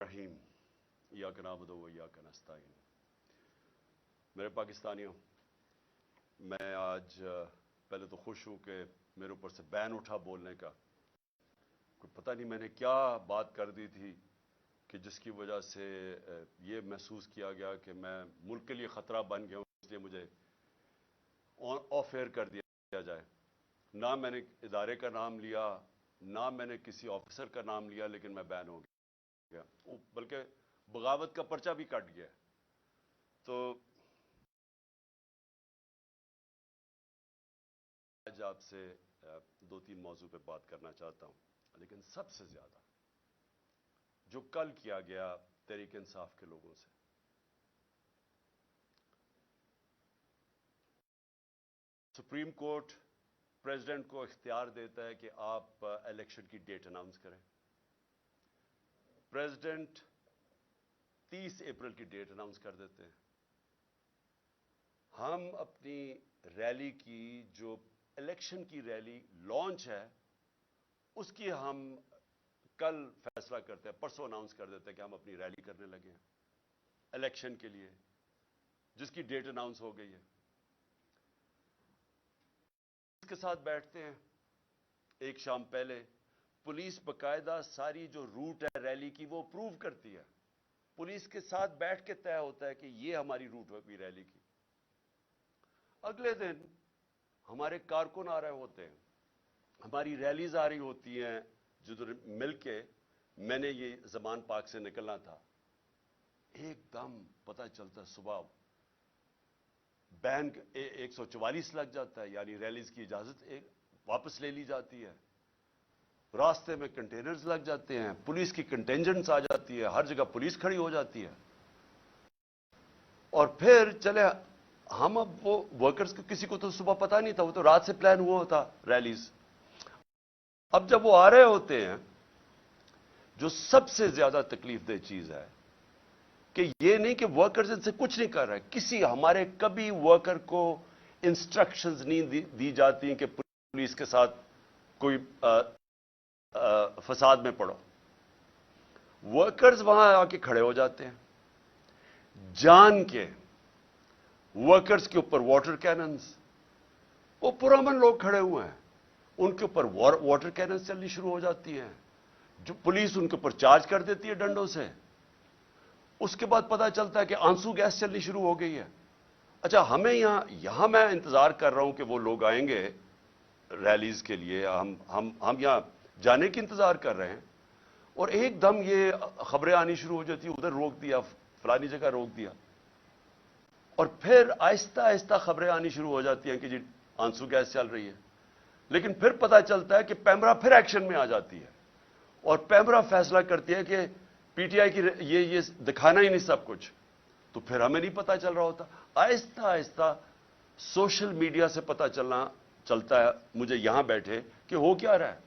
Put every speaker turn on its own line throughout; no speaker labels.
रहीम इय्याक नअबुदु व इय्याक नस्तईन। मेरे पाकिस्तानियों, मैं आज पहले तो खुश हूं कि मेरे ऊपर से बैन उठा बोलने का। कोई पता नहीं मैंने क्या बात कर दी थी कि जिसकी वजह से ये महसूस किया गया कि मैं मुल्क के लिए ख़तरा बन गया हूं, इसलिए मुझे ऑफ एयर कर दिया जाए। ना मैंने इदारे का नाम लिया, ना मैंने किसी ऑफिसर का नाम लिया, लेकिन मैं बैन हो गया, बल्कि बगावत का पर्चा भी कट गया। तो आज आपसे दो तीन मौजू पे बात करना चाहता हूं, लेकिन सबसे ज्यादा जो कल किया गया तहरीक इंसाफ के लोगों से। सुप्रीम कोर्ट प्रेसिडेंट को इख्तियार देता है कि आप इलेक्शन की डेट अनाउंस करें। प्रेसिडेंट 30 अप्रैल की डेट अनाउंस कर देते हैं। हम अपनी रैली की, जो इलेक्शन की रैली लॉन्च है, उसकी हम कल फैसला करते हैं, परसों अनाउंस कर देते हैं कि हम अपनी रैली करने लगे हैं इलेक्शन के लिए, जिसकी डेट अनाउंस हो गई है। इसके साथ बैठते हैं एक शाम पहले, पुलिस बकायदा सारी जो रूट है रैली की वो अप्रूव करती है। पुलिस के साथ बैठ के तय होता है कि ये हमारी रूट होगी रैली की। अगले दिन हमारे कारकुन आ रहे होते हैं, हमारी रैलीज आ रही होती हैं, जिधर मिलके मैंने ये जमान पाक से निकलना था। एकदम पता चलता सुबह बैन 144 लग जाता है, यानी रैलीज की इजाजत वापस ले ली जाती है। रास्ते में कंटेनर्स लग जाते हैं, पुलिस की कंटेंजेंट्स आ जाती है, हर जगह पुलिस खड़ी हो जाती है। और फिर चले हम, अब वो वर्कर्स को किसी को तो सुबह पता नहीं था, वो तो रात से प्लान हुआ होता रैलीज। अब जब वो आ रहे होते हैं, जो सबसे ज्यादा तकलीफ दह चीज है कि ये नहीं कि वर्कर्स इनसे कुछ नहीं कर रहे, किसी हमारे कभी वर्कर को इंस्ट्रक्शंस नहीं दी जाती कि पुलिस के साथ कोई फसाद में पड़ो। वर्कर्स वहां आके खड़े हो जाते हैं, जान के वर्कर्स के ऊपर वाटर कैनन्स, वो पुरअमन लोग खड़े हुए हैं, उनके ऊपर वाटर कैनन्स चलनी शुरू हो जाती हैं, जो पुलिस उनके ऊपर चार्ज कर देती है डंडों से। उसके बाद पता चलता है कि आंसू गैस चलनी शुरू हो गई है। अच्छा, हमें यहां मैं इंतजार कर रहा हूं कि वो लोग आएंगे रैलीज के लिए, हम यहां जाने की इंतजार कर रहे हैं, और एकदम ये खबरें आनी शुरू हो जाती है, उधर रोक दिया, फलानी जगह रोक दिया, और फिर आहिस्ता आहिस्ता खबरें आनी शुरू हो जाती हैं कि जी आंसू गैस चल रही है। लेकिन फिर पता चलता है कि पैमरा फिर एक्शन में आ जाती है, और पैमरा फैसला करती है कि पीटीआई की ये दिखाना ही नहीं सब कुछ। तो फिर हमें नहीं पता चल रहा होता। आहिस्ता आहिस्ता सोशल मीडिया से पता चलता है मुझे यहां बैठे कि हो क्या रहा है,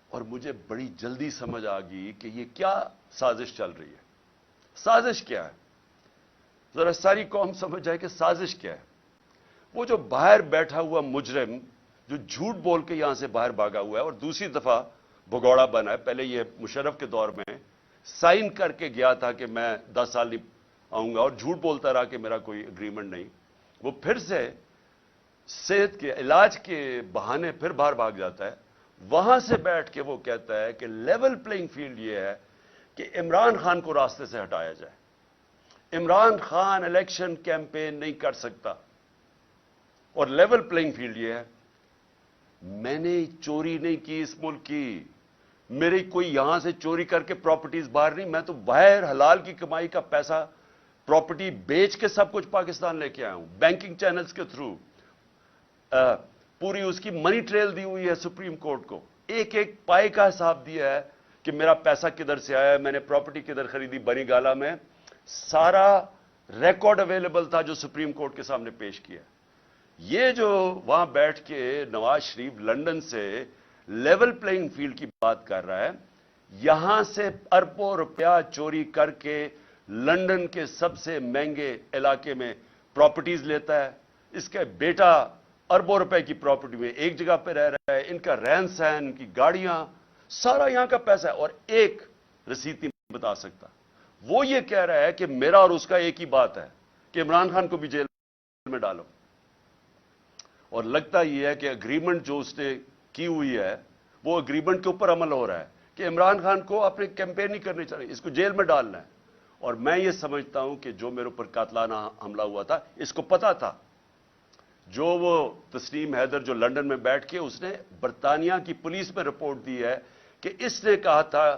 और मुझे बड़ी जल्दी समझ आ गई कि ये क्या साजिश चल रही है। साजिश क्या है, जरा सारी कौम समझ जाए कि साजिश क्या है। वो जो बाहर बैठा हुआ मुजरिम जो झूठ बोल के यहां से बाहर भागा हुआ है और दूसरी दफा भगौड़ा बना है, पहले ये मुशर्रफ के दौर में साइन करके गया था कि मैं 10 साल नहीं आऊंगा, और झूठ बोलता रहा कि मेरा कोई एग्रीमेंट नहीं, वो फिर से सेहत के इलाज के बहाने फिर बाहर भाग जाता है। वहां से बैठ के वो कहता है कि लेवल प्लेइंग फील्ड ये है कि इमरान खान को रास्ते से हटाया जाए। इमरान खान इलेक्शन कैंपेन नहीं कर सकता, और लेवल प्लेइंग फील्ड ये है। मैंने चोरी नहीं की इस मुल्क की, मेरी कोई यहां से चोरी करके प्रॉपर्टीज बाहर नहीं, मैं तो बाहर हलाल की कमाई का पैसा प्रॉपर्टी बेच के सब कुछ पाकिस्तान लेके आया हूं, बैंकिंग चैनल्स के थ्रू। पूरी उसकी मनी ट्रेल दी हुई है सुप्रीम कोर्ट को, एक एक पाए का हिसाब दिया है कि मेरा पैसा किधर से आया, मैंने प्रॉपर्टी किधर खरीदी। बनी गाला में सारा रिकॉर्ड अवेलेबल था जो सुप्रीम कोर्ट के सामने पेश किया। ये जो वहां बैठ के नवाज शरीफ लंदन से लेवल प्लेइंग फील्ड की बात कर रहा है, यहां से अरबों रुपया चोरी करके लंदन के सबसे महंगे इलाके में प्रॉपर्टीज लेता है। इसका बेटा अरबों रुपए की प्रॉपर्टी में एक जगह पे रह रहा है, इनका रहन सहन, इनकी गाड़ियां, सारा यहां का पैसा है, और एक रसीद नहीं बता सकता। वो ये कह रहा है कि मेरा और उसका एक ही बात है कि इमरान खान को भी जेल में डालो। और लगता यह है कि एग्रीमेंट जो उसने की हुई है वो एग्रीमेंट के ऊपर अमल हो रहा है कि इमरान खान को अपने कैंपेन नहीं करनी चाहिए, इसको जेल में डालना है। और मैं ये समझता हूं कि जो मेरे ऊपर कातलाना हमला हुआ था, इसको पता था। जो वो तस्नीम हैदर जो लंदन में बैठ के उसने बरतानिया की पुलिस में रिपोर्ट दी है कि इसने कहा था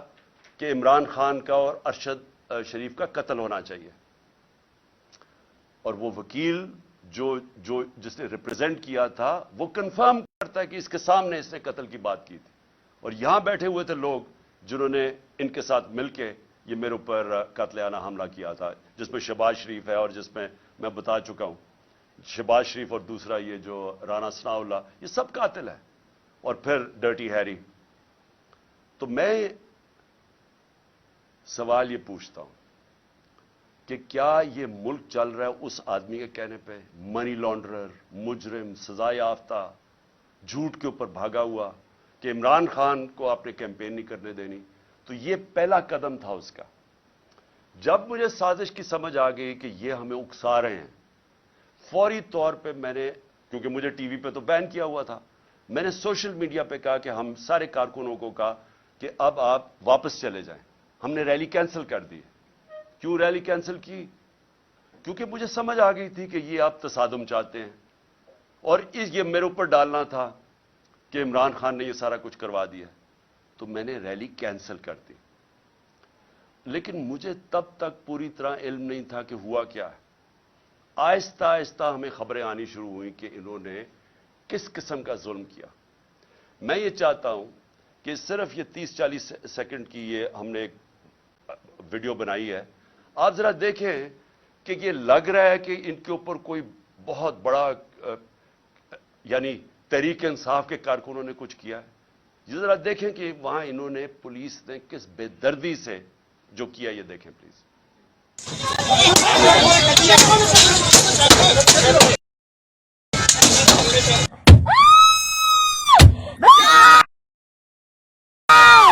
कि इमरान खान का और अरशद शरीफ का कत्ल होना चाहिए। और वो वकील जिसने रिप्रेजेंट किया था वो कंफर्म करता है कि इसके सामने इसने कत्ल की बात की थी। और यहां बैठे हुए थे लोग जिन्होंने इनके साथ मिलके ये मेरे ऊपर कातलाना हमला किया था, जिसमें शहबाज शरीफ है और जिसमें मैं बता चुका हूं शहबाज शरीफ और दूसरा ये जो राना सनाउल्लाह, ये सब कातिल है। और फिर डर्टी हैरी। तो मैं सवाल ये पूछता हूं कि क्या ये मुल्क चल रहा है उस आदमी के कहने पे? मनी लॉन्ड्रर, मुजरिम, सजा याफ्ता, झूठ के ऊपर भागा हुआ कि इमरान खान को आपने कैंपेन नहीं करने देनी। तो ये पहला कदम था उसका। जब मुझे साजिश की समझ आ गई कि ये हमें उकसा रहे हैं, फौरी तौर पे मैंने, क्योंकि मुझे टीवी पे तो बैन किया हुआ था, मैंने सोशल मीडिया पे कहा कि हम सारे कारकुनों को कहा कि अब आप वापस चले जाएं। हमने रैली कैंसिल कर दी। क्यों रैली कैंसिल की? क्योंकि मुझे समझ आ गई थी कि ये आप तसादुम चाहते हैं और ये मेरे ऊपर डालना था कि इमरान खान ने ये सारा कुछ करवा दिया। तो मैंने रैली कैंसिल कर दी। लेकिन मुझे तब तक पूरी तरह इल्म नहीं था कि हुआ क्या है। आहिस्ता आहिस्ता हमें खबरें आनी शुरू हुई कि इन्होंने किस किस्म का जुल्म किया। मैं ये चाहता हूं कि सिर्फ ये 30-40 सेकंड की ये हमने एक वीडियो बनाई है, आप जरा देखें कि ये लग रहा है कि इनके ऊपर कोई बहुत बड़ा यानी तहरीक इंसाफ के कारकुनों ने कुछ किया है। ये जरा देखें कि वहां इन्होंने, पुलिस ने किस बेदर्दी से जो किया, ये देखें प्लीज।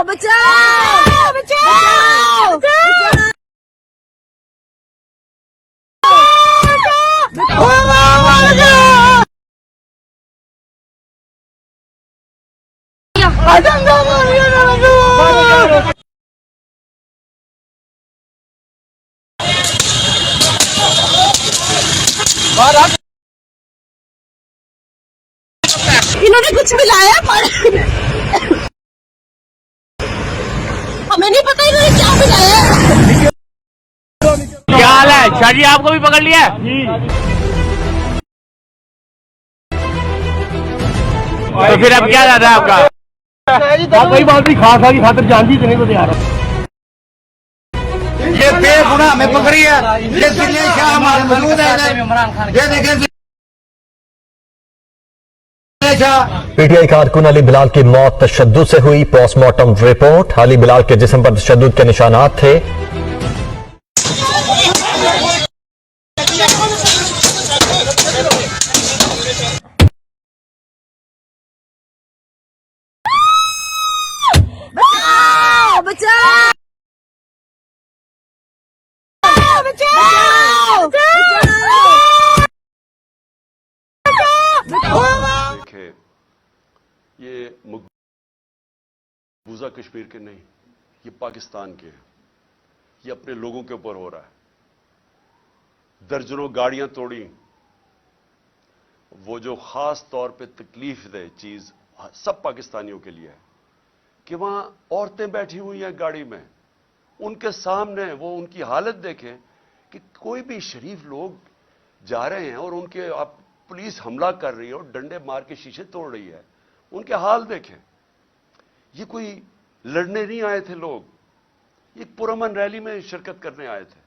बचाओ बचाओ बचाओ इन्होंने कुछ मिलाया पर हमें नहीं पता इन्होंने क्या मिलाया।
क्या हाल है शाह जी, आपको भी पकड़ लिया? तो फिर अब क्या ज्यादा है आपका?
आप वही बात भी खास की खातिर जानती तो नहीं तो तैयार।
ये बेगुनाह हमें पकड़ी है, ये दिल्ली शाह हमारे मौजूद है, ये देखें
पीटीआई कारकुन अली बिलाल की मौत तशद्दुद से हुई। पोस्टमार्टम रिपोर्ट, अली बिलाल के जिस्म पर तशद्दुद के निशानात थे।
बचाओ बचाओ बचाओ
देखे, ये मकबूजा कश्मीर के नहीं, ये पाकिस्तान के हैं। ये अपने लोगों के ऊपर हो रहा है। दर्जनों गाड़ियां तोड़ी। वो जो खास तौर पे तकलीफ दे चीज सब पाकिस्तानियों के लिए है कि वहां औरतें बैठी हुई हैं गाड़ी में, उनके सामने वो उनकी हालत देखें कि कोई भी शरीफ लोग जा रहे हैं और उनके आप पुलिस हमला कर रही है और डंडे मार के शीशे तोड़ रही है। उनके हाल देखें। ये कोई लड़ने नहीं आए थे लोग, ये पुरअमन रैली में शिरकत करने आए थे।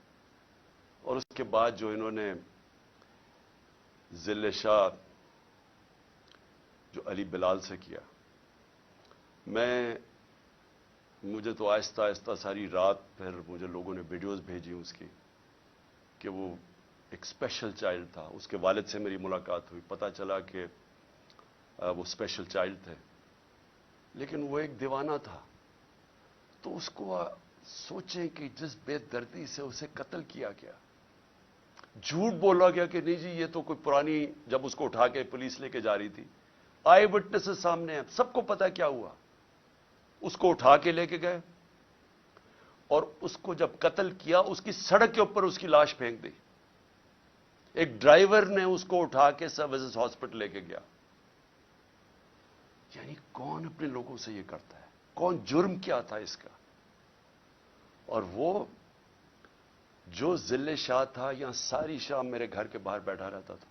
और उसके बाद जो इन्होंने जिले शाह जो अली बिलाल से किया, मुझे तो आहिस्ता आहिस्ता सारी रात फिर मुझे लोगों ने वीडियोस भेजी उसकी कि वो एक स्पेशल चाइल्ड था। उसके वालिद से मेरी मुलाकात हुई, पता चला कि वो स्पेशल चाइल्ड थे, लेकिन वो एक दीवाना था। तो उसको सोचें कि जिस बेदर्दी से उसे कत्ल किया गया, झूठ बोला गया कि नहीं जी ये तो कोई पुरानी, जब उसको उठा के पुलिस लेके जा रही थी, आई विटनेसेस सामने हैं, सबको पता क्या हुआ। उसको उठा के लेके गए और उसको जब कत्ल किया उसकी सड़क के ऊपर उसकी लाश फेंक दी। एक ड्राइवर ने उसको उठा के सर्विसेज हॉस्पिटल लेके गया। यानी कौन अपने लोगों से ये करता है? कौन? जुर्म क्या था इसका? और वो जो जिले शाह था, यहां सारी शाम मेरे घर के बाहर बैठा रहता था,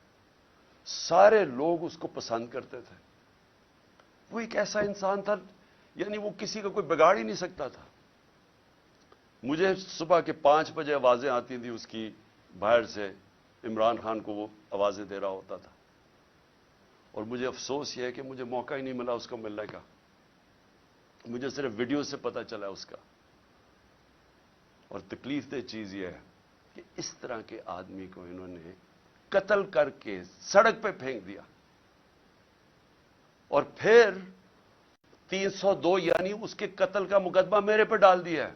सारे लोग उसको पसंद करते थे। वो एक ऐसा इंसान था, यानी वो किसी का कोई बिगाड़ ही नहीं सकता था। मुझे सुबह के 5 बजे आवाजें आती थी उसकी बाहर से, इमरान खान को वो आवाजें दे रहा होता था। और मुझे अफसोस यह है कि मुझे मौका ही नहीं मिला उसको मिलने का। मुझे सिर्फ वीडियो से पता चला उसका। और तकलीफ दह चीज यह है कि इस तरह के आदमी को इन्होंने कत्ल करके सड़क पे फेंक दिया और फिर 302 यानी उसके कत्ल का मुकदमा मेरे पे डाल दिया है।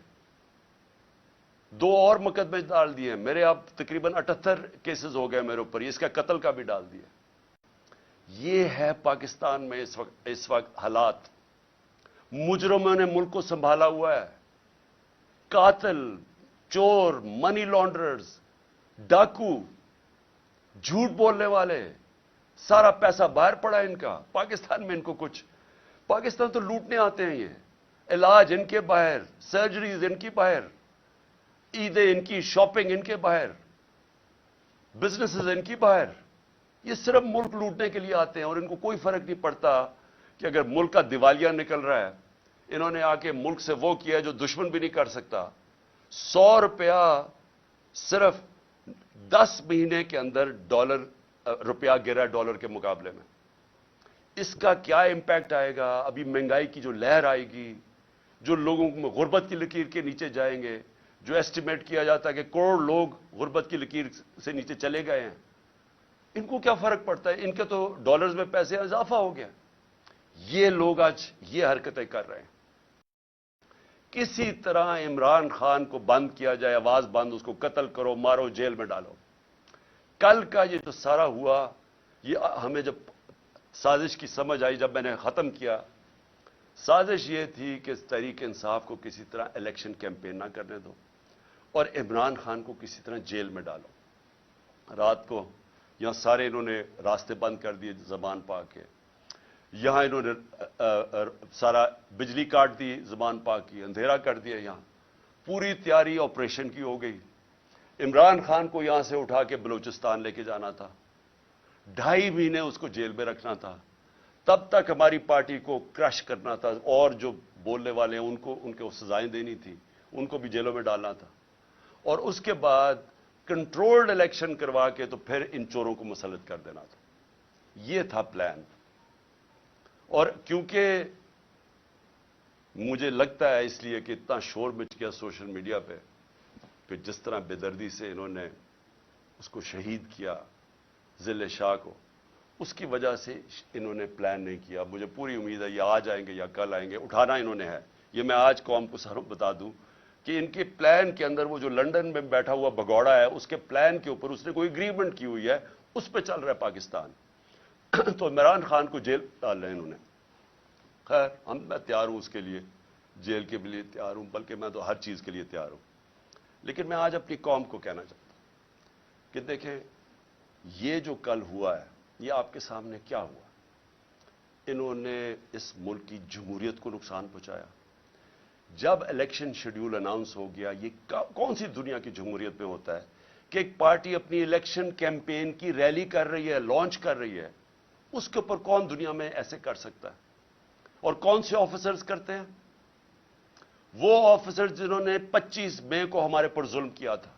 2 और मुकदमे डाल दिए हैं मेरे। अब तकरीबन 78 केसेस हो गए मेरे ऊपर, इसका कत्ल का भी डाल दिया। ये है पाकिस्तान में इस वक्त हालात। मुजरिमों ने मुल्क को संभाला हुआ है। कातिल, चोर, मनी लॉन्ड्रर्स, डाकू, झूठ बोलने वाले, सारा पैसा बाहर पड़ा इनका। पाकिस्तान में इनको कुछ, पाकिस्तान तो लूटने आते हैं ये। इलाज इनके बाहर, सर्जरीज इनकी बाहर, ईदें इनकी, शॉपिंग इनके बाहर, बिजनेसेस इनकी बाहर। ये सिर्फ मुल्क लूटने के लिए आते हैं और इनको कोई फर्क नहीं पड़ता कि अगर मुल्क का दिवालिया निकल रहा है। इन्होंने आके मुल्क से वो किया जो दुश्मन भी नहीं कर सकता। 100 रुपया सिर्फ 10 महीने के अंदर रुपया गिरा डॉलर के मुकाबले में। इसका क्या इंपैक्ट आएगा? अभी महंगाई की जो लहर आएगी, जो लोगों में गुर्बत की लकीर के नीचे जाएंगे, जो एस्टिमेट किया जाता है कि करोड़ लोग गुर्बत की लकीर से नीचे चले गए हैं, इनको क्या फर्क पड़ता है? इनके तो डॉलर्स में पैसे इजाफा हो गया। ये लोग आज ये हरकतें कर रहे हैं। किसी तरह इमरान खान को बंद किया जाए, आवाज बंद, उसको कत्ल करो, मारो, जेल में डालो। कल का ये जो सारा हुआ, ये हमें जब साजिश की समझ आई, जब मैंने खत्म किया, साजिश ये थी कि तहरीक इंसाफ को किसी तरह इलेक्शन कैंपेन ना करने दो और इमरान खान को किसी तरह जेल में डालो। रात को यहां सारे इन्होंने रास्ते बंद कर दिए जबान पाक के। यहां इन्होंने सारा बिजली काट दी जबान पाक की, अंधेरा कर दिया। यहां पूरी तैयारी ऑपरेशन की हो गई। इमरान खान को यहां से उठा के बलूचिस्तान लेके जाना था, 2.5 महीने उसको जेल में रखना था। तब तक हमारी पार्टी को क्रश करना था और जो बोलने वाले हैं उनको सजाएं देनी थी, उनको भी जेलों में डालना था। और उसके बाद कंट्रोल्ड इलेक्शन करवा के तो फिर इन चोरों को मुसल्लत कर देना था। यह था प्लान। और क्योंकि मुझे लगता है इसलिए कि इतना शोर मच गया सोशल मीडिया पे कि जिस तरह बेदर्दी से इन्होंने उसको शहीद किया जिले शाह को, उसकी वजह से इन्होंने प्लान नहीं किया। मुझे पूरी उम्मीद है ये आज आएंगे या कल आएंगे, उठाना इन्होंने है। ये मैं आज कौम को सारों बता दूं कि इनके प्लान के अंदर वो जो लंदन में बैठा हुआ भगौड़ा है, उसके प्लान के ऊपर उसने कोई एग्रीमेंट की हुई है, उस पर चल रहा है पाकिस्तान। तो इमरान खान को जेल डाल रहे हैं इन्होंने। खैर मैं तैयार हूं उसके लिए, जेल के लिए तैयार हूं, बल्कि मैं तो हर चीज के लिए तैयार हूं। लेकिन मैं आज अपनी कौम को कहना चाहता हूं कि देखें, ये जो कल हुआ है, ये आपके सामने क्या हुआ। इन्होंने इस मुल्क की जमहूरियत को नुकसान पहुंचाया। जब इलेक्शन शेड्यूल अनाउंस हो गया, ये कौन सी दुनिया की जमहूरियत में होता है कि एक पार्टी अपनी इलेक्शन कैंपेन की रैली कर रही है, लॉन्च कर रही है, उसके ऊपर कौन दुनिया में ऐसे कर सकता है? और कौन से ऑफिसर्स करते हैं? वो ऑफिसर्स जिन्होंने 25 मई को हमारे पर जुल्म किया था।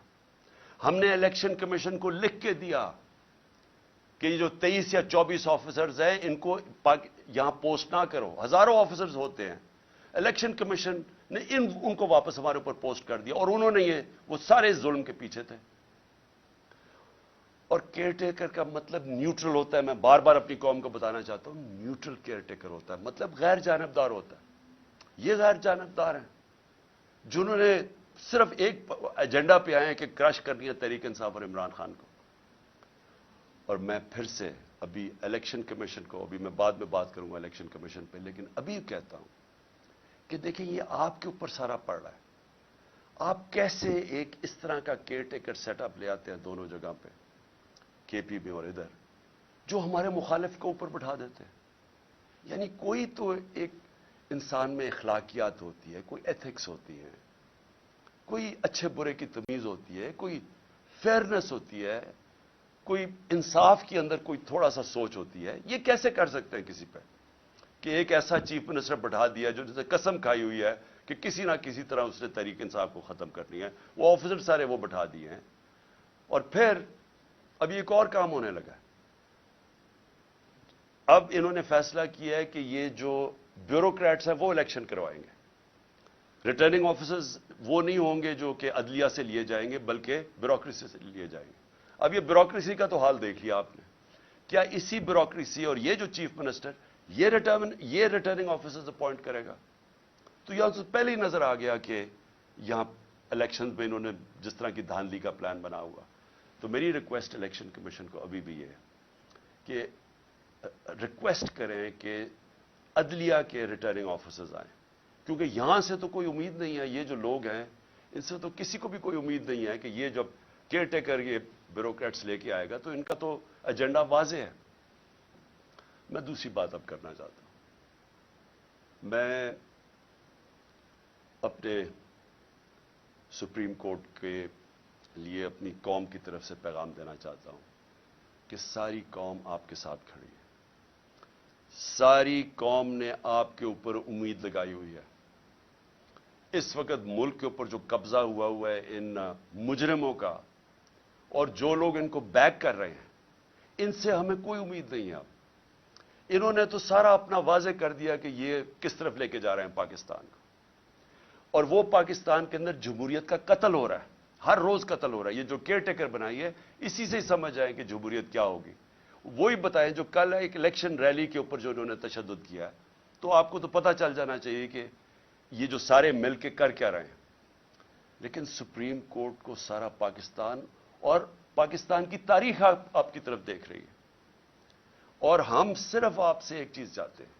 हमने इलेक्शन कमीशन को लिख के दिया कि जो 23 या 24 ऑफिसर्स हैं, इनको यहां पोस्ट ना करो। हजारों ऑफिसर्स होते हैं। इलेक्शन कमीशन ने उनको वापस हमारे ऊपर पोस्ट कर दिया और उन्होंने वो सारे जुल्म के पीछे थे। और केयरटेकर का मतलब न्यूट्रल होता है। मैं बार बार अपनी कौम को बताना चाहता हूं, न्यूट्रल केयरटेकर होता है, मतलब गैर जानबदार होता है। ये गैर जानबदार है। जिन्होंने सिर्फ एक एजेंडा पे आए हैं कि क्रश करनी है तहरीक इंसाफ और इमरान खान को। और मैं फिर से अभी इलेक्शन कमीशन को, अभी मैं बाद में बात करूंगा इलेक्शन कमीशन पे, लेकिन अभी कहता हूं कि देखिए ये आपके ऊपर सारा पड़ रहा है। आप कैसे एक इस तरह का केयर टेकर सेटअप ले आते हैं दोनों जगह पे, केपी में और इधर, जो हमारे मुखालिफ को ऊपर बिठा देते हैं। यानी कोई तो एक इंसान में अखलाकियात होती है, कोई एथिक्स होती है, कोई अच्छे बुरे की तमीज होती है, कोई फेयरनेस होती है, कोई इंसाफ के अंदर कोई थोड़ा सा सोच होती है। ये कैसे कर सकते हैं किसी पे कि एक ऐसा चीफ मिनिस्टर बैठा दिया जो जिसे कसम खाई हुई है कि किसी ना किसी तरह उसने तहरीक इंसाफ को खत्म करनी है, वो ऑफिसर सारे वो बैठा दिए हैं। और फिर अब एक और काम होने लगा है। अब इन्होंने फैसला किया है कि ये जो ब्यूरोक्रेट्स हैं वो इलेक्शन करवाएंगे। रिटर्निंग ऑफिसर्स वो नहीं होंगे जो कि अदलिया से लिए जाएंगे, बल्कि ब्यूरोक्रेसी से लिए जाएंगे। अब ये ब्यूरोक्रेसी का तो हाल देख लिया आपने। क्या इसी ब्यूरोक्रेसी और ये जो चीफ मिनिस्टर ये रिटर्निंग ऑफिसर्स अपॉइंट करेगा? तो यहां से पहले ही नजर आ गया कि यहां इलेक्शन में इन्होंने जिस तरह की धांधली का प्लान बना हुआ। तो मेरी रिक्वेस्ट इलेक्शन कमीशन को अभी भी ये है कि रिक्वेस्ट करें कि अदलिया के रिटर्निंग ऑफिसर्स आए, क्योंकि यहां से तो कोई उम्मीद नहीं है, ये जो लोग हैं इनसे तो किसी को भी कोई उम्मीद नहीं है कि ये जब केयर टेकर ये ब्यूरोक्रेट्स लेके आएगा तो इनका तो एजेंडा वाजे है। मैं दूसरी बात अब करना चाहता हूं। मैं अपने सुप्रीम कोर्ट के लिए अपनी कौम की तरफ से पैगाम देना चाहता हूं कि सारी कौम आपके साथ खड़ी है। सारी कौम ने आपके ऊपर उम्मीद लगाई हुई है। इस वक्त मुल्क के ऊपर जो कब्जा हुआ है इन मुजरिमों का, और जो लोग इनको बैक कर रहे हैं, इनसे हमें कोई उम्मीद नहीं है। अब इन्होंने तो सारा अपना वाजे कर दिया कि ये किस तरफ लेके जा रहे हैं पाकिस्तान को, और वो पाकिस्तान के अंदर जमहूरियत का कत्ल हो रहा है, हर रोज कत्ल हो रहा है। ये जो केयर टेकर बनाई है इसी से ही समझ आए कि जमहूरियत क्या होगी। वही बताएं जो कल एक इलेक्शन रैली के ऊपर जो इन्होंने तशद्दुद किया है। तो आपको तो पता चल जाना चाहिए कि ये जो सारे मिल के कर क्या रहे हैं। लेकिन सुप्रीम कोर्ट को सारा पाकिस्तान और पाकिस्तान की तारीख आपकी तरफ देख रही है। और हम सिर्फ आपसे एक चीज चाहते हैं,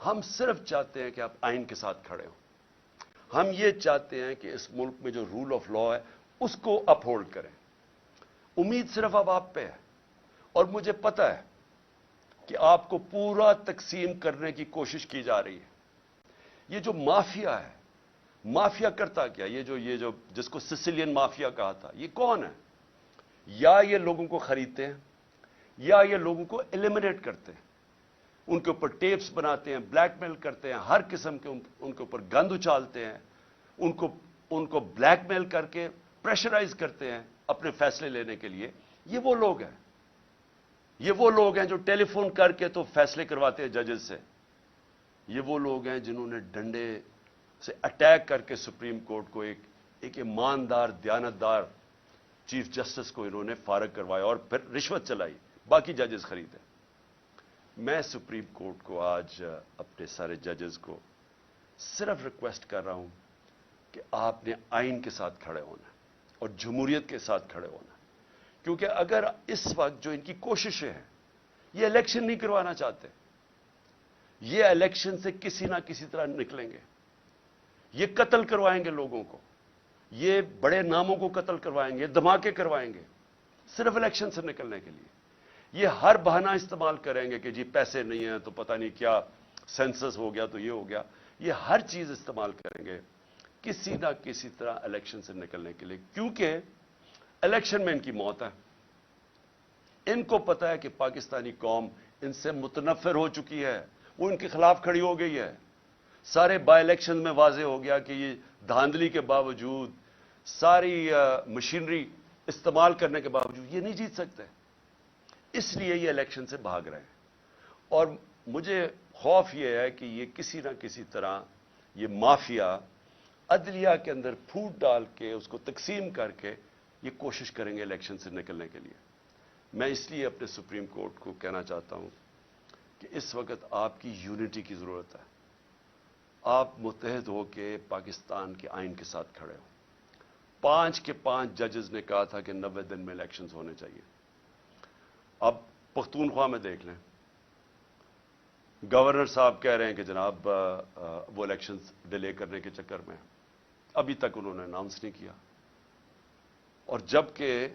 हम सिर्फ चाहते हैं कि आप आइन के साथ खड़े हो। हम ये चाहते हैं कि इस मुल्क में जो रूल ऑफ लॉ है उसको अपहोल्ड करें। उम्मीद सिर्फ अब आप पे है, और मुझे पता है कि आपको पूरा तकसीम करने की कोशिश की जा रही है। ये जो माफिया है, माफिया करता क्या? ये जो जिसको सिसिलियन माफिया कहा था, ये कौन है? या ये लोगों को खरीदते हैं या ये लोगों को एलिमिनेट करते हैं, उनके ऊपर टेप्स बनाते हैं, ब्लैकमेल करते हैं, हर किस्म के उनके ऊपर गंद उछालते हैं, उनको ब्लैकमेल करके प्रेशराइज करते हैं अपने फैसले लेने के लिए। ये वो लोग हैं, ये वो लोग हैं जो टेलीफोन करके तो फैसले करवाते हैं जजेस से। ये वो लोग हैं जिन्होंने डंडे से अटैक करके सुप्रीम कोर्ट को एक ईमानदार, दयानतदार चीफ जस्टिस को इन्होंने फारग करवाया और फिर रिश्वत चलाई, बाकी जजेस खरीदे। मैं सुप्रीम कोर्ट को आज अपने सारे जजेस को सिर्फ रिक्वेस्ट कर रहा हूं कि आपने आइन के साथ खड़े होना और जमहूरियत के साथ खड़े होना। क्योंकि अगर इस वक्त जो इनकी कोशिशें हैं, ये इलेक्शन नहीं करवाना चाहते, ये इलेक्शन से किसी ना किसी तरह निकलेंगे, ये कत्ल करवाएंगे लोगों को, ये बड़े नामों को कत्ल करवाएंगे, धमाके करवाएंगे सिर्फ इलेक्शन से निकलने के लिए। ये हर बहाना इस्तेमाल करेंगे कि जी पैसे नहीं है तो पता नहीं क्या सेंसस हो गया तो ये हो गया। ये हर चीज इस्तेमाल करेंगे किसी ना किसी तरह इलेक्शन से निकलने के लिए, क्योंकि इलेक्शन में इनकी मौत है। इनको पता है कि पाकिस्तानी कौम इनसे मुतनफिर हो चुकी है, वो इनके खिलाफ खड़ी हो गई है। सारे बाई इलेक्शन में वाजे हो गया कि ये धांधली के बावजूद, सारी मशीनरी इस्तेमाल करने के बावजूद ये नहीं जीत सकते, इसलिए ये इलेक्शन से भाग रहे हैं। और मुझे खौफ ये है कि ये किसी ना किसी तरह ये माफिया अदलिया के अंदर फूट डाल के उसको तकसीम करके ये कोशिश करेंगे इलेक्शन से निकलने के लिए। मैं इसलिए अपने सुप्रीम कोर्ट को कहना चाहता हूं कि इस वक्त आपकी यूनिटी की जरूरत है। آپ متحد ہو کے پاکستان کے آئین کے ساتھ کھڑے ہو. 5 کے 5 ججز نے کہا تھا کہ 90 دن میں الیکشنز ہونے چاہیے. اب پختونخوا میں دیکھ لیں, گورنر صاحب کہہ رہے ہیں کہ جناب وہ الیکشنز ڈیلے کرنے کے چکر میں ابھی تک انہوں نے اناؤنس نہیں کیا. اور جبکہ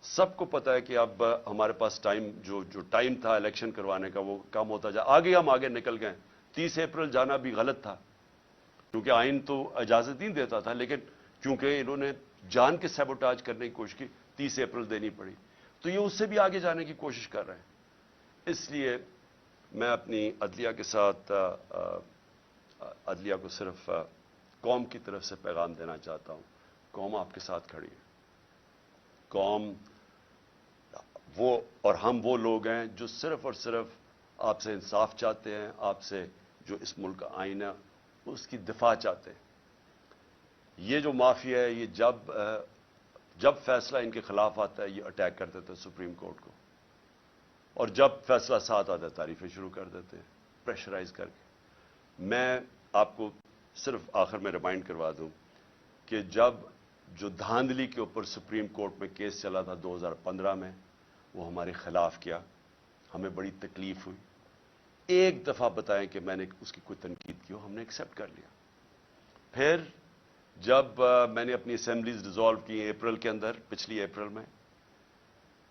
سب کو پتا ہے کہ اب ہمارے پاس ٹائم جو ٹائم تھا الیکشن کروانے کا وہ کم ہوتا جا, ہم آگے نکل گئے. 30 اپریل جانا بھی غلط تھا کیونکہ آئین تو اجازت نہیں دیتا تھا, لیکن کیونکہ انہوں نے جان کے سیبوٹاج کرنے کی کوشش کی 30 اپریل دینی پڑی, تو یہ اس سے بھی آگے جانے کی کوشش کر رہے ہیں. اس لیے میں اپنی عدلیہ کے ساتھ عدلیہ کو صرف قوم کی طرف سے پیغام دینا چاہتا ہوں. قوم آپ کے ساتھ کھڑی ہے. قوم وہ اور ہم وہ لوگ ہیں جو صرف اور صرف آپ سے انصاف چاہتے ہیں, آپ سے جو اس ملک کا آئین ہے اس کی دفاع چاہتے ہیں. یہ جو مافیا ہے یہ جب فیصلہ ان کے خلاف آتا ہے یہ اٹیک کر دیتے ہیں سپریم کورٹ کو, اور جب فیصلہ ساتھ آتا ہے تعریفیں شروع کر دیتے ہیں پریشرائز کر کے. میں آپ کو صرف آخر میں ریمائنڈ کروا دوں کہ جب جو دھاندلی کے اوپر سپریم کورٹ میں کیس چلا تھا 2015 میں, وہ ہمارے خلاف کیا, ہمیں بڑی تکلیف ہوئی. ایک دفعہ بتائیں کہ میں نے اس کی کوئی تنقید کی ہو, ہم نے ایکسیپٹ کر لیا. پھر جب میں نے اپنی اسمبلیز ڈیزالو کی اپریل کے اندر, پچھلی اپریل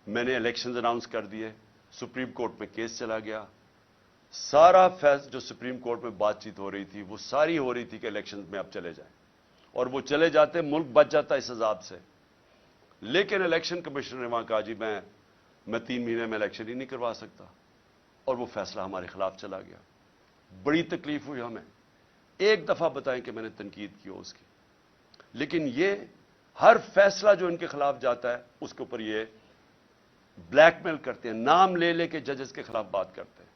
میں نے الیکشنز اناؤنس کر دیے, سپریم کورٹ میں کیس چلا گیا. سارا جو سپریم کورٹ میں بات چیت ہو رہی تھی وہ ساری ہو رہی تھی کہ الیکشنز میں اب چلے جائیں, اور وہ چلے جاتے ملک بچ جاتا اس عذاب سے. لیکن الیکشن کمیشنر نے وہاں کہا جی میں 3 مہینے میں الیکشن ہی نہیں کروا سکتا, اور وہ فیصلہ ہمارے خلاف چلا گیا. بڑی تکلیف ہوئی ہمیں. ایک دفعہ بتائیں کہ میں نے تنقید کی ہو اس کی, لیکن یہ ہر فیصلہ جو ان کے خلاف جاتا ہے اس کے اوپر یہ بلیک میل کرتے ہیں, نام لے لے کے ججز کے خلاف بات کرتے ہیں.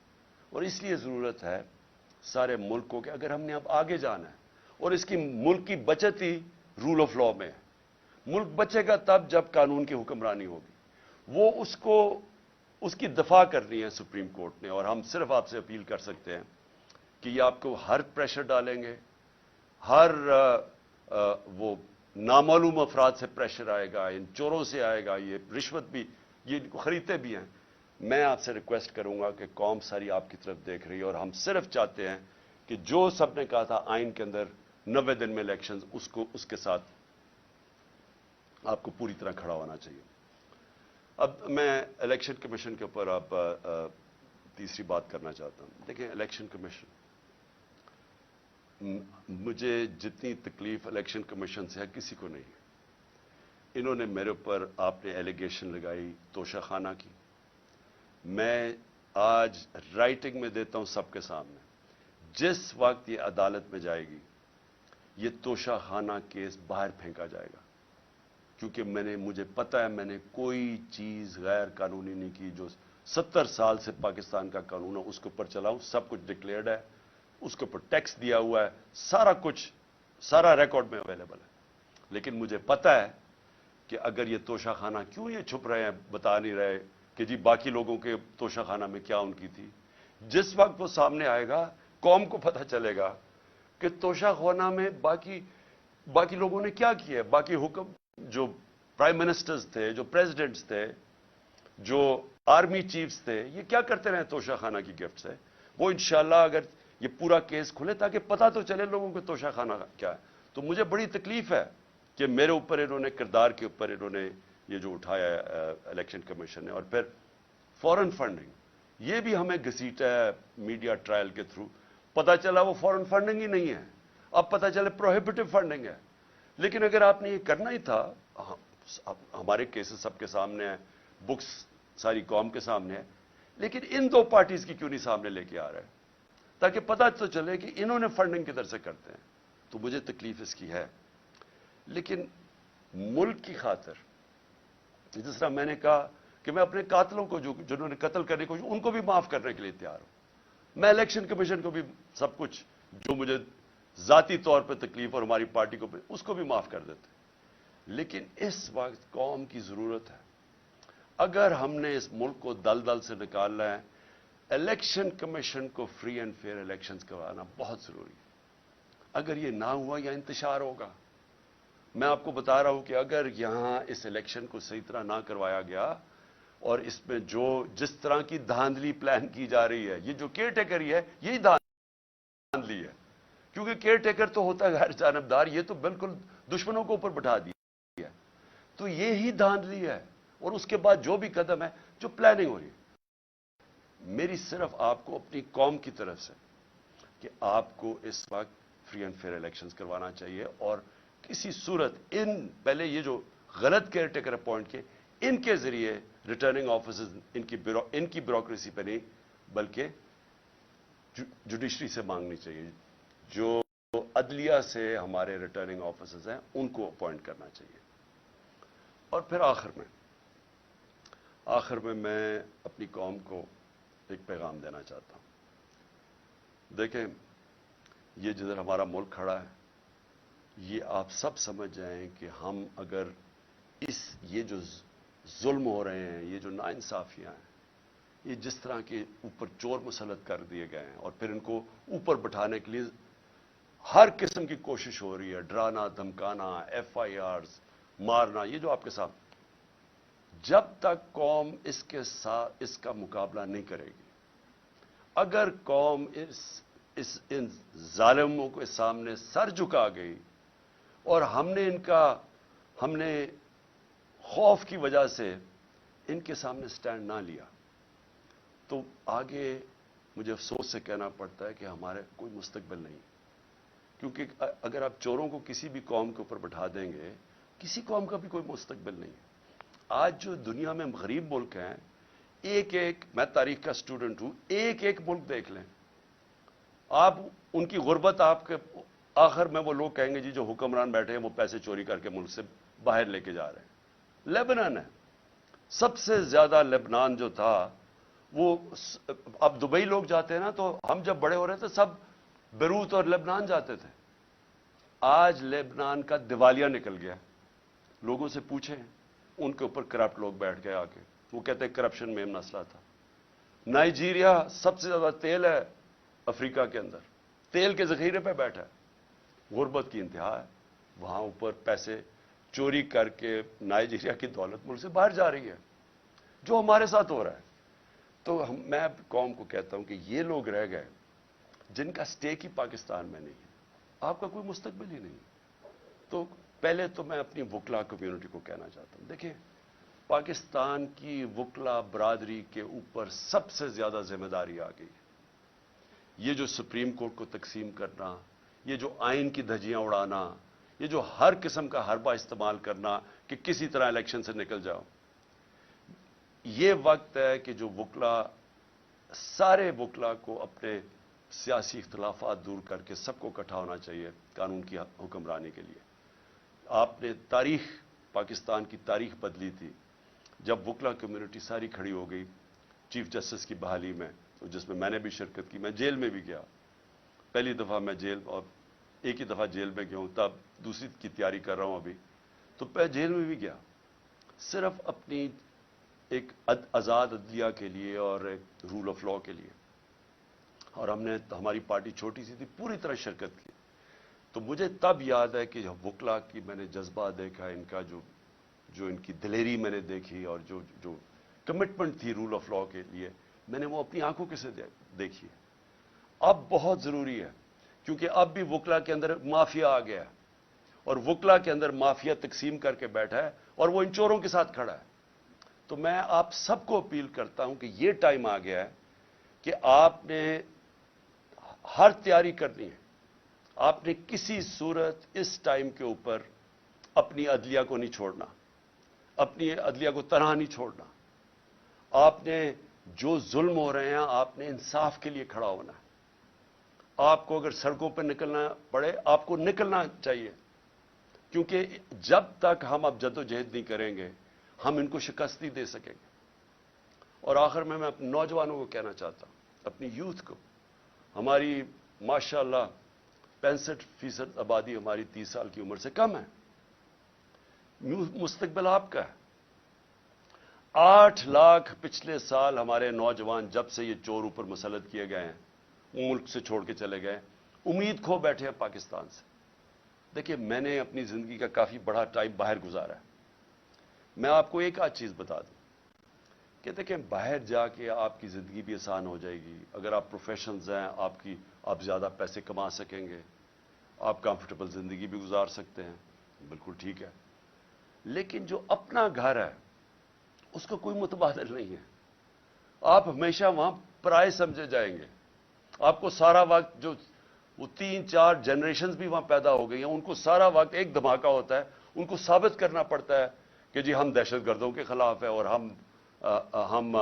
اور اس لیے ضرورت ہے سارے ملک کو کہ اگر ہم نے اب آگے جانا ہے, اور اس کی ملک کی بچت ہی رول آف لا میں ہے. ملک بچے گا تب جب قانون کی حکمرانی ہوگی. وہ اس کی دفاع کرنی ہے سپریم کورٹ نے, اور ہم صرف آپ سے اپیل کر سکتے ہیں کہ یہ آپ کو ہر پریشر ڈالیں گے, ہر وہ نامعلوم افراد سے پریشر آئے گا, ان چوروں سے آئے گا, یہ رشوت بھی یہ خریدتے بھی ہیں. میں آپ سے ریکویسٹ کروں گا کہ قوم ساری آپ کی طرف دیکھ رہی ہے, اور ہم صرف چاہتے ہیں کہ جو سب نے کہا تھا آئین کے اندر 90 دن میں الیکشنز, اس کے ساتھ آپ کو پوری طرح کھڑا ہونا چاہیے. اب میں الیکشن کمیشن کے اوپر آپ تیسری بات کرنا چاہتا ہوں. دیکھیں, الیکشن کمیشن, مجھے جتنی تکلیف الیکشن کمیشن سے ہے کسی کو نہیں. انہوں نے میرے اوپر, آپ نے ایلیگیشن لگائی توشہ خانہ کی. میں آج رائٹنگ میں دیتا ہوں سب کے سامنے, جس وقت یہ عدالت میں جائے گی یہ توشہ خانہ کیس باہر پھینکا جائے گا, کیونکہ مجھے پتا ہے میں نے کوئی چیز غیر قانونی نہیں کی. جو 70 سال سے پاکستان کا قانون ہے اس کے اوپر چلا ہوں, سب کچھ ڈکلیئرڈ ہے, اس کے اوپر ٹیکس دیا ہوا ہے, سارا کچھ, سارا ریکارڈ میں اویلیبل ہے. لیکن مجھے پتا ہے کہ اگر یہ توشہ خانہ, کیوں یہ چھپ رہے ہیں, بتا نہیں رہے کہ جی باقی لوگوں کے توشہ خانہ میں کیا ان کی تھی. جس وقت وہ سامنے آئے گا قوم کو پتہ چلے گا کہ توشہ خانہ میں باقی لوگوں نے کیا کیا ہے. باقی حکم جو پرائم منسٹرز تھے, جو پریزیڈنٹس تھے, جو آرمی چیفز تھے, یہ کیا کرتے رہے توشہ خانہ کی گفٹ سے. وہ انشاءاللہ اگر یہ پورا کیس کھلے تاکہ پتہ تو چلے لوگوں کو توشہ خانہ کیا ہے. تو مجھے بڑی تکلیف ہے کہ میرے اوپر انہوں نے, کردار کے اوپر انہوں نے یہ جو اٹھایا ہے الیکشن کمیشن نے. اور پھر فورن فنڈنگ, یہ بھی ہمیں گھسیٹا ہے میڈیا ٹرائل کے تھرو. پتہ چلا وہ فورن فنڈنگ ہی نہیں ہے, اب پتہ چلے پروہیبٹیو فنڈنگ ہے. لیکن اگر آپ نے یہ کرنا ہی تھا, ہمارے کیسز سب کے سامنے ہیں, بکس ساری قوم کے سامنے ہے, لیکن ان 2 پارٹیز کی کیوں نہیں سامنے لے کے آ رہے ہیں تاکہ پتہ تو چلے کہ انہوں نے فنڈنگ کدھر سے کرتے ہیں. تو مجھے تکلیف اس کی ہے. لیکن ملک کی خاطر, جس طرح میں نے کہا کہ میں اپنے قاتلوں کو جنہوں نے قتل کرنے کو, ان کو بھی معاف کرنے کے لیے تیار ہوں. میں الیکشن کمیشن کو بھی سب کچھ جو مجھے ذاتی طور پہ تکلیف اور ہماری پارٹی کو اس کو بھی معاف کر دیتے. لیکن اس وقت قوم کی ضرورت ہے. اگر ہم نے اس ملک کو دلدل سے نکالنا ہے, الیکشن کمیشن کو فری اینڈ فیئر الیکشنز کروانا بہت ضروری ہے. اگر یہ نہ ہوا یا انتشار ہوگا. میں آپ کو بتا رہا ہوں کہ اگر یہاں اس الیکشن کو صحیح طرح نہ کروایا گیا اور اس میں جس طرح کی دھاندلی پلان کی جا رہی ہے, یہ جو کیئر ٹیکر ہی ہے یہی دھاندلی ہے, کیونکہ کیئر ٹیکر تو ہوتا ہے غیر جانبدار, یہ تو بالکل دشمنوں کو اوپر بٹھا دیا ہے. تو یہی دھاندلی ہے, اور اس کے بعد جو بھی قدم ہے, جو پلاننگ ہو رہی ہے. میری صرف آپ کو اپنی قوم کی طرف سے کہ آپ کو اس وقت فری اینڈ فیئر الیکشنز کروانا چاہیے, اور کسی صورت پہلے یہ جو غلط کیئر ٹیکر اپوائنٹ کیے ان کے ذریعے ریٹرننگ آفیسرز ان کی بیوروکریسی پہ نہیں بلکہ جوڈیشری سے مانگنی چاہیے. جو عدلیہ سے ہمارے ریٹرننگ آفیسرز ہیں ان کو اپوائنٹ کرنا چاہیے. اور پھر آخر میں میں اپنی قوم کو ایک پیغام دینا چاہتا ہوں. دیکھیں, یہ جدھر ہمارا ملک کھڑا ہے, یہ آپ سب سمجھ جائیں کہ ہم اگر یہ جو ظلم ہو رہے ہیں, یہ جو ناانصافیاں ہیں, یہ جس طرح کے اوپر چور مسلط کر دیے گئے ہیں اور پھر ان کو اوپر بٹھانے کے لیے ہر قسم کی کوشش ہو رہی ہے, ڈرانا, دھمکانا, FIRs مارنا, یہ جو آپ کے ساتھ, جب تک قوم اس کا مقابلہ نہیں کرے گی, اگر قوم ان ظالموں کے سامنے سر جھکا گئی اور ہم نے خوف کی وجہ سے ان کے سامنے سٹینڈ نہ لیا, تو آگے مجھے افسوس سے کہنا پڑتا ہے کہ ہمارے کوئی مستقبل نہیں. کیونکہ اگر آپ چوروں کو کسی بھی قوم کے اوپر بٹھا دیں گے, کسی قوم کا بھی کوئی مستقبل نہیں ہے. آج جو دنیا میں غریب ملک ہیں, میں تاریخ کا اسٹوڈنٹ ہوں, ایک ملک دیکھ لیں آپ, ان کی غربت آپ کے آخر میں وہ لوگ کہیں گے جی جو حکمران بیٹھے ہیں وہ پیسے چوری کر کے ملک سے باہر لے کے جا رہے ہیں. لیبنان ہے سب سے زیادہ. لیبنان جو تھا وہ, اب دبئی لوگ جاتے ہیں نا, تو ہم جب بڑے ہو رہے تھے سب بیروت اور لیبنان جاتے تھے. آج لیبنان کا دیوالیہ نکل گیا. لوگوں سے پوچھیں, ان کے اوپر کرپٹ لوگ بیٹھ گئے آ کے, وہ کہتے ہیں کرپشن میں مسئلہ تھا. نائجیریا سب سے زیادہ تیل ہے افریقہ کے اندر, تیل کے ذخیرے پہ بیٹھا ہے, غربت کی انتہا ہے. وہاں اوپر پیسے چوری کر کے نائجیریا کی دولت ملک سے باہر جا رہی ہے, جو ہمارے ساتھ ہو رہا ہے. تو میں قوم کو کہتا ہوں کہ یہ لوگ رہ گئے جن کا سٹیک ہی پاکستان میں نہیں ہے, آپ کا کوئی مستقبل ہی نہیں. تو پہلے تو میں اپنی وکلا کمیونٹی کو کہنا چاہتا ہوں, دیکھیں پاکستان کی وکلا برادری کے اوپر سب سے زیادہ ذمہ داری آ گئی. یہ جو سپریم کورٹ کو تقسیم کرنا, یہ جو آئین کی دھجیاں اڑانا, یہ جو ہر قسم کا حربہ استعمال کرنا کہ کسی طرح الیکشن سے نکل جاؤ, یہ وقت ہے کہ جو سارے وکلا کو اپنے سیاسی اختلافات دور کر کے سب کو اکٹھا ہونا چاہیے قانون کی حکمرانی کے لیے. آپ نے پاکستان کی تاریخ بدلی تھی جب وکلا کمیونٹی ساری کھڑی ہو گئی چیف جسٹس کی بحالی میں, جس میں نے بھی شرکت کی. میں جیل میں بھی گیا, پہلی دفعہ میں جیل, اور ایک ہی دفعہ جیل میں گیا ہوں, تب دوسری کی تیاری کر رہا ہوں ابھی. تو جیل میں بھی گیا صرف اپنی ایک آزاد عدلیہ کے لیے اور ایک رول آف لا کے لیے, اور ہماری پارٹی چھوٹی سی تھی, پوری طرح شرکت کی. تو مجھے تب یاد ہے کہ وکلا کی میں نے جذبہ دیکھا, ان کا جو ان کی دلیری میں نے دیکھی, اور جو کمٹمنٹ تھی رول آف لا کے لیے, میں نے وہ اپنی آنکھوں کے سے دیکھی. اب بہت ضروری ہے کیونکہ اب بھی وکلا کے اندر مافیا آ گیا ہے, اور وکلا کے اندر مافیا تقسیم کر کے بیٹھا ہے, اور وہ ان چوروں کے ساتھ کھڑا ہے. تو میں آپ سب کو اپیل کرتا ہوں کہ یہ ٹائم آ گیا ہے کہ آپ نے ہر تیاری کرنی ہے. آپ نے کسی صورت اس ٹائم کے اوپر اپنی عدلیہ کو نہیں چھوڑنا, اپنی عدلیہ کو تنہا نہیں چھوڑنا. آپ نے جو ظلم ہو رہے ہیں, آپ نے انصاف کے لیے کھڑا ہونا ہے. آپ کو اگر سڑکوں پہ نکلنا پڑے, آپ کو نکلنا چاہیے, کیونکہ جب تک ہم اب جدوجہد نہیں کریں گے ہم ان کو شکست نہیں دے سکیں گے. اور آخر میں اپنے نوجوانوں کو کہنا چاہتا ہوں, اپنی یوتھ کو, ہماری ماشاءاللہ 65% آبادی ہماری 30 سال کی عمر سے کم ہے. مستقبل آپ کا ہے. 8 لاکھ پچھلے سال ہمارے نوجوان جب سے یہ چور اوپر مسلط کیے گئے ہیں, ملک سے چھوڑ کے چلے گئے, امید کھو بیٹھے ہیں پاکستان سے. دیکھیے میں نے اپنی زندگی کا کافی بڑا ٹائم باہر گزارا ہے. میں آپ کو ایک آدھ چیز بتا دوں کہ دیکھیں باہر جا کے آپ کی زندگی بھی آسان ہو جائے گی. اگر آپ پروفیشنلز ہیں آپ زیادہ پیسے کما سکیں گے, آپ کمفرٹیبل زندگی بھی گزار سکتے ہیں, بالکل ٹھیک ہے. لیکن جو اپنا گھر ہے اس کا کوئی متبادل نہیں ہے. آپ ہمیشہ وہاں پرائے سمجھے جائیں گے. آپ کو سارا وقت جو وہ 3-4 جنریشنز بھی وہاں پیدا ہو گئی ہیں, ان کو سارا وقت ایک دھماکہ ہوتا ہے, ان کو ثابت کرنا پڑتا ہے کہ جی ہم دہشت گردوں کے خلاف ہیں اور ہم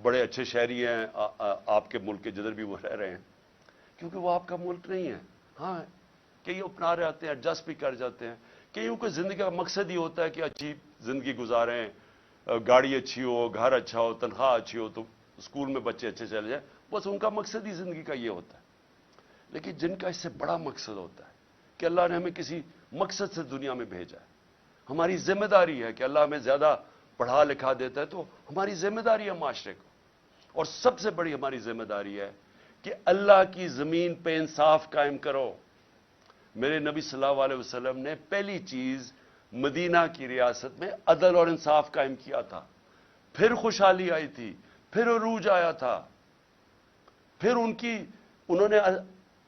بڑے اچھے شہری ہیں آپ کے ملک کے جدھر بھی وہ رہ رہے ہیں, کیونکہ وہ آپ کا ملک نہیں ہے. ہاں کئی اپنا رہے آتے ہیں, ایڈجسٹ بھی کر جاتے ہیں. کئیوں کو زندگی کا مقصد ہی ہوتا ہے کہ اچھی زندگی گزاریں, گاڑی اچھی ہو, گھر اچھا ہو, تنخواہ اچھی ہو, تو اسکول میں بچے اچھے چلے جائیں. بس ان کا مقصد ہی زندگی کا یہ ہوتا ہے. لیکن جن کا اس سے بڑا مقصد ہوتا ہے کہ اللہ نے ہمیں کسی مقصد سے دنیا میں بھیجا ہے, ہماری ذمہ داری ہے کہ اللہ ہمیں زیادہ پڑھا لکھا دیتا ہے تو ہماری ذمہ داری ہے معاشرے کو. اور سب سے بڑی ہماری ذمہ داری ہے کہ اللہ کی زمین پہ انصاف قائم کرو. میرے نبی صلی اللہ علیہ وسلم نے پہلی چیز مدینہ کی ریاست میں عدل اور انصاف قائم کیا تھا. پھر خوشحالی آئی تھی, پھر عروج آیا تھا, پھر انہوں نے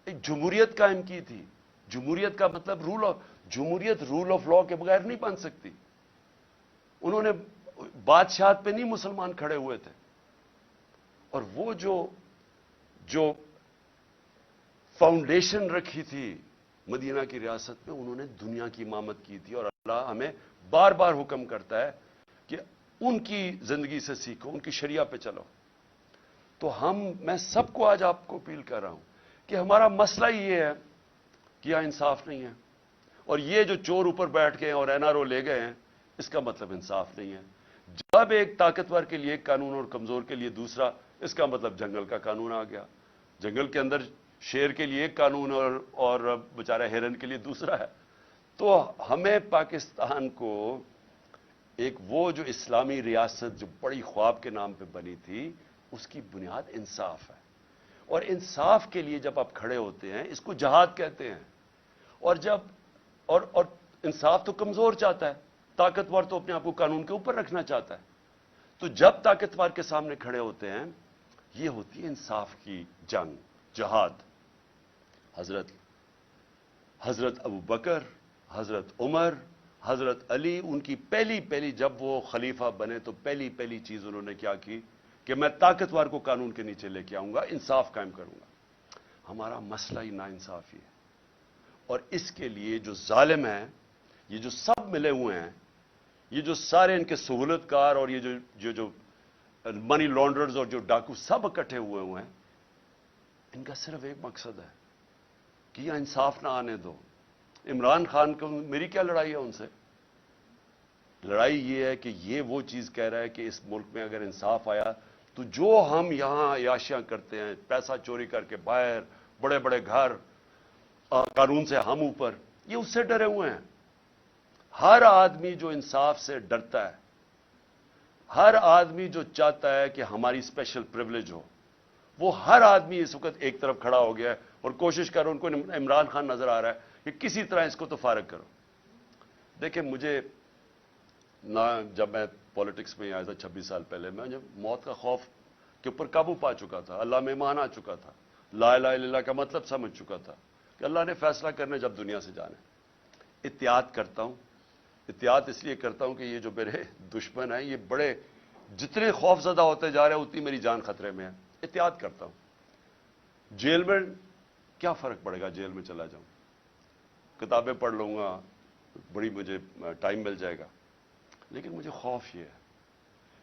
ایک جمہوریت قائم کی تھی. جمہوریت کا مطلب جمہوریت رول آف لا کے بغیر نہیں بن سکتی. انہوں نے بادشاہت پہ نہیں مسلمان کھڑے ہوئے تھے. اور وہ جو فاؤنڈیشن رکھی تھی مدینہ کی ریاست میں, انہوں نے دنیا کی امامت کی تھی. اور اللہ ہمیں بار بار حکم کرتا ہے کہ ان کی زندگی سے سیکھو, ان کی شریعہ پہ چلو. تو میں سب کو آج آپ کو اپیل کر رہا ہوں کہ ہمارا مسئلہ یہ ہے کہ یہاں انصاف نہیں ہے. اور یہ جو چور اوپر بیٹھ گئے اور این آر او لے گئے ہیں, اس کا مطلب انصاف نہیں ہے. جب ایک طاقتور کے لیے ایک قانون اور کمزور کے لیے دوسرا, اس کا مطلب جنگل کا قانون آ گیا. جنگل کے اندر شیر کے لیے ایک قانون اور بیچارہ ہرن کے لیے دوسرا ہے. تو ہمیں پاکستان کو ایک وہ جو اسلامی ریاست جو بڑی خواب کے نام پہ بنی تھی, اس کی بنیاد انصاف ہے. اور انصاف کے لیے جب آپ کھڑے ہوتے ہیں, اس کو جہاد کہتے ہیں. اور انصاف تو کمزور چاہتا ہے, طاقتور تو اپنے آپ کو قانون کے اوپر رکھنا چاہتا ہے. تو جب طاقتور کے سامنے کھڑے ہوتے ہیں, یہ ہوتی ہے انصاف کی جنگ, جہاد. حضرت ابو بکر, حضرت عمر, حضرت علی, ان کی پہلی جب وہ خلیفہ بنے تو پہلی چیز انہوں نے کیا کی کہ میں طاقتور کو قانون کے نیچے لے کے آؤں گا, انصاف قائم کروں گا. ہمارا مسئلہ ہی ناانصافی ہے. اور اس کے لیے جو ظالم ہیں, یہ جو سب ملے ہوئے ہیں, یہ جو سارے ان کے سہولت کار اور یہ جو منی لانڈرز اور جو ڈاکو سب اکٹھے ہوئے ہیں, ان کا صرف ایک مقصد ہے کہ یہ انصاف نہ آنے دو. عمران خان کو میری کیا لڑائی ہے ان سے؟ لڑائی یہ ہے کہ یہ وہ چیز کہہ رہا ہے کہ اس ملک میں اگر انصاف آیا تو جو ہم یہاں عیاشیاں کرتے ہیں, پیسہ چوری کر کے باہر, بڑے بڑے گھر, قانون سے ہم اوپر, یہ اس سے ڈرے ہوئے ہیں. ہر آدمی جو انصاف سے ڈرتا ہے, ہر آدمی جو چاہتا ہے کہ ہماری اسپیشل پریولیج ہو, وہ ہر آدمی اس وقت ایک طرف کھڑا ہو گیا ہے اور کوشش کر رہا ہے. ان کو عمران خان نظر آ رہا ہے کہ کسی طرح اس کو تو فارغ کرو. دیکھیں مجھے جب میں پالیٹکس میں آیا تھا 26 سال پہلے, میں جب موت کا خوف کے اوپر قابو پا چکا تھا, اللہ میں ایمان آ چکا تھا, لا الہ الا اللہ کا مطلب سمجھ چکا تھا کہ اللہ نے فیصلہ کرنے جب دنیا سے جانے. احتیاط کرتا ہوں, احتیاط اس لیے کرتا ہوں کہ یہ جو میرے دشمن ہیں, یہ بڑے جتنے خوف زدہ ہوتے جا رہے ہیں اتنی میری جان خطرے میں ہے. احتیاط کرتا ہوں. جیل میں کیا فرق پڑے گا, جیل میں چلا جاؤں, کتابیں پڑھ لوں گا, بڑی مجھے ٹائم مل جائے گا. لیکن مجھے خوف یہ ہے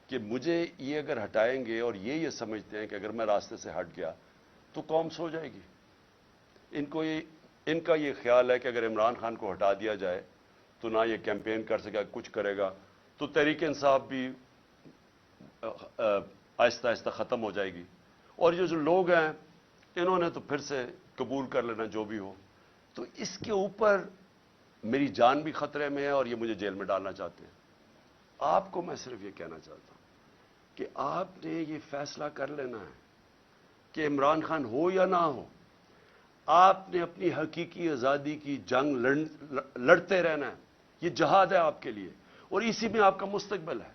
کہ مجھے یہ اگر ہٹائیں گے اور یہ سمجھتے ہیں کہ اگر میں راستے سے ہٹ گیا تو قوم سو جائے گی. ان کا یہ خیال ہے کہ اگر عمران خان کو ہٹا دیا جائے تو نہ یہ کیمپین کر سکے, کچھ کرے گا, تو تحریک انصاف بھی آہستہ آہستہ ختم ہو جائے گی. اور یہ جو لوگ ہیں انہوں نے تو پھر سے قبول کر لینا جو بھی ہو. تو اس کے اوپر میری جان بھی خطرے میں ہے اور یہ مجھے جیل میں ڈالنا چاہتے ہیں. آپ کو میں صرف یہ کہنا چاہتا ہوں کہ آپ نے یہ فیصلہ کر لینا ہے کہ عمران خان ہو یا نہ ہو. آپ نے اپنی حقیقی آزادی کی جنگ لڑتے رہنا ہے. یہ جہاد ہے آپ کے لیے اور اسی میں آپ کا مستقبل ہے.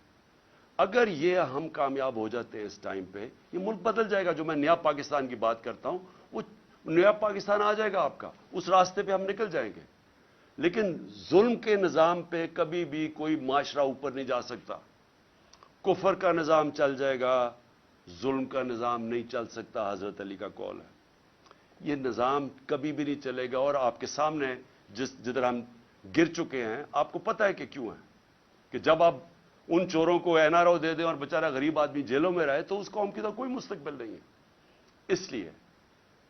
اگر یہ ہم کامیاب ہو جاتے ہیں اس ٹائم پہ, یہ ملک بدل جائے گا. جو میں نیا پاکستان کی بات کرتا ہوں, وہ نیا پاکستان آ جائے گا آپ کا. اس راستے پہ ہم نکل جائیں گے. لیکن ظلم کے نظام پہ کبھی بھی کوئی معاشرہ اوپر نہیں جا سکتا. کفر کا نظام چل جائے گا, ظلم کا نظام نہیں چل سکتا. حضرت علی کا قول ہے. یہ نظام کبھی بھی نہیں چلے گا. اور آپ کے سامنے جدھر ہم گر چکے ہیں, آپ کو پتہ ہے کہ کیوں ہے. کہ جب آپ ان چوروں کو این آر او دے دیں اور بیچارہ غریب آدمی جیلوں میں رہے, تو اس قوم کی تو کوئی مستقبل نہیں ہے. اس لیے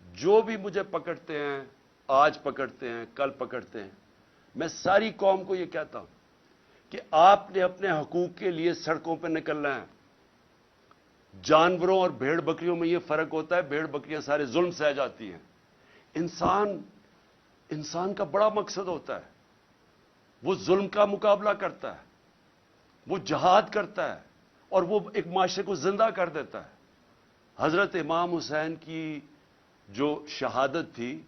جو بھی مجھے پکڑتے ہیں, آج پکڑتے ہیں, کل پکڑتے ہیں, میں ساری قوم کو یہ کہتا ہوں کہ آپ نے اپنے حقوق کے لیے سڑکوں پہ نکلنا ہے. جانوروں اور بھیڑ بکریوں میں یہ فرق ہوتا ہے, بھیڑ بکریاں سارے ظلم سہ جاتی ہیں. انسان کا بڑا مقصد ہوتا ہے, وہ ظلم کا مقابلہ کرتا ہے, وہ جہاد کرتا ہے, اور وہ ایک معاشرے کو زندہ کر دیتا ہے. حضرت امام حسین کی جو شہادت تھی,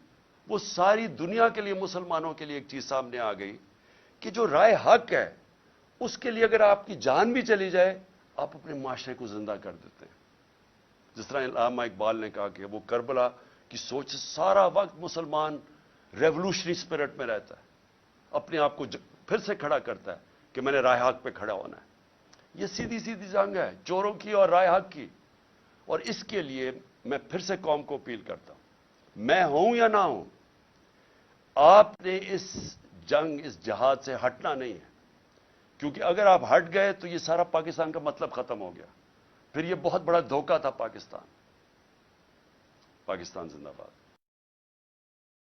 وہ ساری دنیا کے لیے, مسلمانوں کے لیے ایک چیز سامنے آ گئی کہ جو رائے حق ہے, اس کے لیے اگر آپ کی جان بھی چلی جائے, آپ اپنے معاشرے کو زندہ کر دیتے ہیں. جس طرح علامہ اقبال نے کہا کہ وہ کربلا کی سوچ سے سارا وقت مسلمان ریولوشنری سپرٹ میں رہتا ہے, اپنے آپ کو پھر سے کھڑا کرتا ہے کہ میں نے رائے حق پہ کھڑا ہونا ہے. یہ سیدھی سیدھی جنگ ہے چوروں کی اور رائے حق کی. اور اس کے لیے میں پھر سے قوم کو اپیل کرتا ہوں, میں ہوں یا نہ ہوں, آپ نے اس جنگ, اس جہاد سے ہٹنا نہیں ہے. کیونکہ اگر آپ ہٹ گئے تو یہ سارا پاکستان کا مطلب ختم ہو گیا. پھر یہ بہت بڑا دھوکہ تھا پاکستان. پاکستان زندہ باد.